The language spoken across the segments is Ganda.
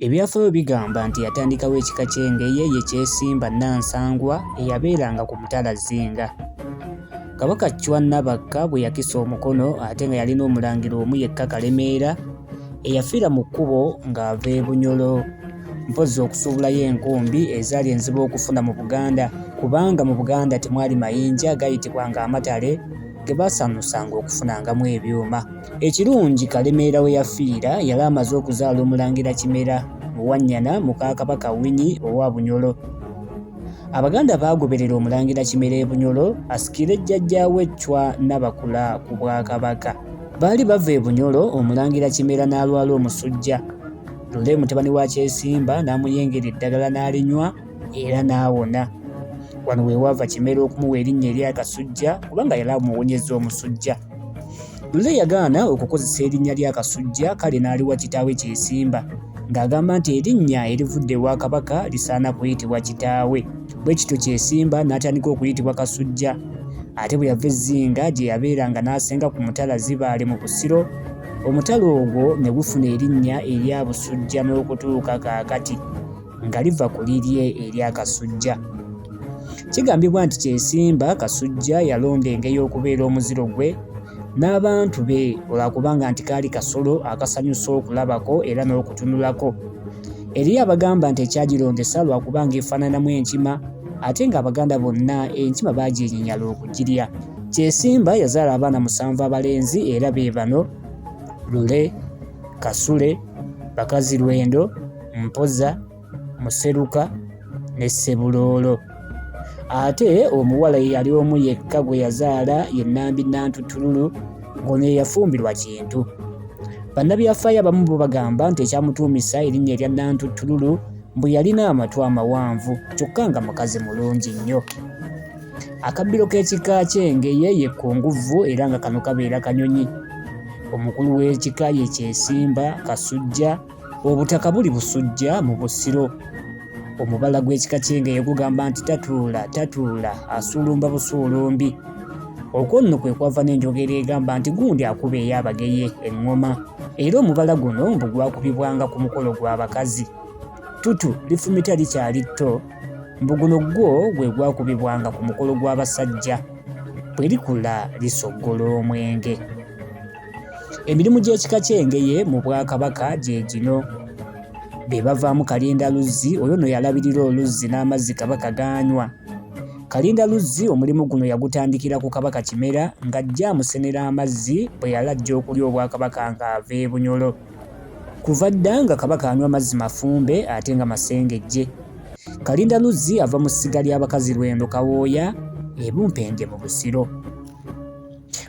Ebyafaayo bigamba nti yatandikawo ekika ky'Engeye ye Kyesimba Nansangwa eyabeeranga ku Mutala Zinga. Kabaka Chwa Nabakka bwe yakisa omukono ate nga yalina omulangira omu yekka Kalemeera eyafiira mu kkubo ng'ava e Bunyolo, mpozzi okusuubulayo enkumbi ezaali enzibu okufuna mu Buganda, kubanga mu Buganda temwali mayinja gayitibwanga amatale ge baasanusanga okufunangamu ebyuma. Ekirungi Kalemeera we yafiira yali amaze okuzaala omulangira Kimera mu Wannyana muka Kabaka Winyi owa Bunyolo. Abaganda baagoberera omulangira Kimera e Bunyolo asikire jjajjaawe Chwa Nabakula ku Bwakabaka. Baali bava e Bunyolo, omulangira Kimera n'alwala omusujja. Lule mutabani wa Kyesimba n'amuyengera eddagala n'alinywa era n'awona. Wano we wava Kimera okumuwa erinnya ery'Akasujja kubanga yali amuwonyezza omusujja. Lule yagaana okukozesa erinnya ly'Akasujja, kale n'aliwa kitaawe Kyesimba ng'agamba nti erinnya erivudde ewa Kabaka lisaana kuyitibwa kitaawe. Bwe kityo Kyesimba n'atandika okuyitibwa Kasujja. Ate bwe yava e Zinga gye yabeeranga n'asenga ku Mutala Zibaale mu Busiro, omutala ogwo ne gufuna erinnya erya Busujja n'okutuuka kaakati nga liva ku lirye ery'Akasujja. Kigambibwa nti Kyesimba Kasujja yalonda Engeye okubeera omuziro gwe n'abantu be olwakubanga nti kaali kasolo akasanyusa okulabako era n'okutunulako. Eriyo abagamba nti ekyagirondesa lwakubanga efaananamu enkima, ate ng'Abaganda bonna enkima baagyenyinyala okugirya. Kyesimba yazaala abaana 7 abalenzi era be bano: Lule, Kasule, Bakazirwendo, Mpoza, Museruka ne Ssebuloolo. Ate omuwala yali omu yekka gwe yazaala ye Nambi Nantutululu, ng'ono ye yafumbirwa Kintu. Bannabyafaayo abamu bo bagamba nti ekyamutuumisa erinnya erya Nantutululu mbu yalina amatu amawanvu kyokka nga mukazi mulungi nnyo. Akabbiro k'ekika ky'Engeye ye Kkunguvu era nga kano kabeera Kanyonyi. Omukulu w'ekika ye Kyesimba Kasujja, obutaka buli Busujja mu Busiro. Omubala gw'ekika ky'Engeye gugamba nti tatuula tatuula asuulumba busuulumbi. Okwo nno kwe kwava n'enjogera egamba nti gundi akuba ey'Abageye eŋŋoma, era omubala guno mbu gwakubibwanga ku mukolo gw'abakazi. Tutu lifumita likyali tto, mbu guno gwo gwe gwakubibwanga ku mukolo gw'abasajja, bwe likula lisoggola omwenge. Emirimu gy'ekika ky'Engeye mu Bwakabaka gye gino: be bavaamu Kalindaluzzi, oyo nno yalabirira oluzzi n'amazzi Kabaka ganywa. Kalindaluzzi omulimu guno yagutandikira ku Kabaka Kimera ng'ajja amusenera amazzi bwe yali ajja okulya Obwakabaka ng'ava e Bunyolo. Kuva dda nga Kabaka anywa mazzi mafumbe ate nga masengejje. Kalindaluzzi ava mu ssiga ly'Abakazirwendo Kawooya e Bumpenge mu Busiro.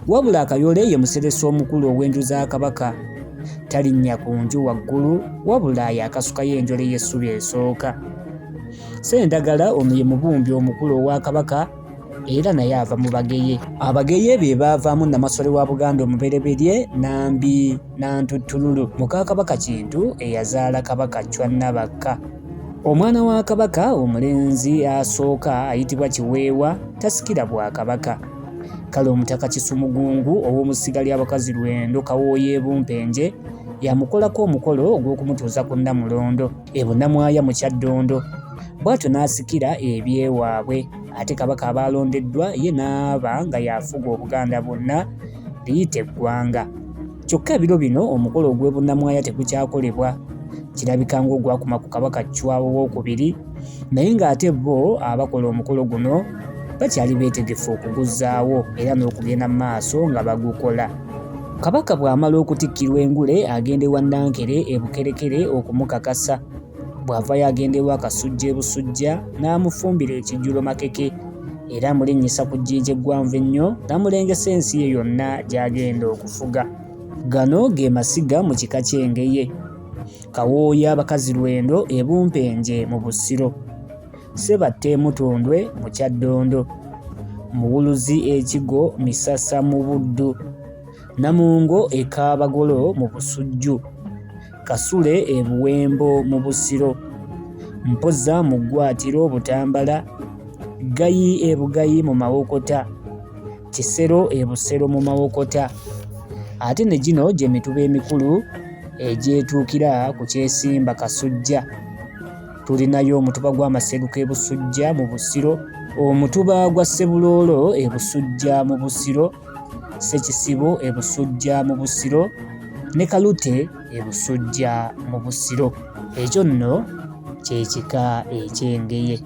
Wabula Akayole ye museresa omukulu ow'enju za Kabaka. Talinnya ku nju waggulu wabula yakasukayo enjole y'essubi esooka. Ssendagala ono ye mubumbi omukulu owa Kabaka era naye ava mu Bageye. Abageye be baavaamu Namasole wa Buganda omubereberye Nambi Nantutululu muka Kabaka Kintu eyazaala Kabaka Chwa Nabakka. Omwana wa Kabaka omulenzi asooka ayitibwa Kiweewa tasikira Bwakabaka. Kale Omutaka Kisumugungu ow'omu ssiga ly'Abakazirwendo Kawooya e Bumpenje yamukolako omukolo ogw'okumutuuza ku Namulondo e Bunnamwaya mu Kyaddondo. Bw'atyo n'asikira ebyewaabwe, ate Kabaka abaalondeddwa ye n'aba nga yafuga Obuganda bwonna liyite eggwanga. Kyokka ebiro bino omukolo ogw'e Bunnamwaya tegukyakolebwa. Kirabika ng'ogwakuma ku Kabaka Chwa II, naye ng'ate bo abakola omukolo guno bakyali beetegefu okuguzzaawo era n'okugenda mu maaso nga bagukola. Kabaka bw'amala okutikkirwa engule agenda ewa Nankere e Bukerekere okumukakasa. Bw'avayo agenda ewa Kasujja e Busujja n'amufumbira ekijjulo Makeke era amulinnyisa ku jjiija eggwanvu ennyo n'amulengesa ensi ye yonna gy'agenda okufuga. Gano ge masiga mu kika ky'Engeye: Kawooya Bakazirwendo e Bumpenje mu Busiro, Ssebatta Mutondwe mu Kyaddondo, Muwuluzi Ekigo Misasa mu Buddu, Namungo e Kaabagolo mu Busujju, Kasule e Buwembo mu Busiro, Mpoza mu Ggwatiro Butambala, Gayi e Bugayi mu Mawokota, Kisero e Busero mu Mawokota. Ate ne gino gye mituba emikulu egyetuukira ku Kyesimba Kasujja. Tulinayo omutuba gw'Amaseruka e Busujja mu Busiro, omutuba gwa Ssebuloolo e Busujja mu Busiro, Ssekisibo e Busujja mu Busiro ne Kalute e Busujja mu Busiro. Ekyo nno kye kika eky'Engeye.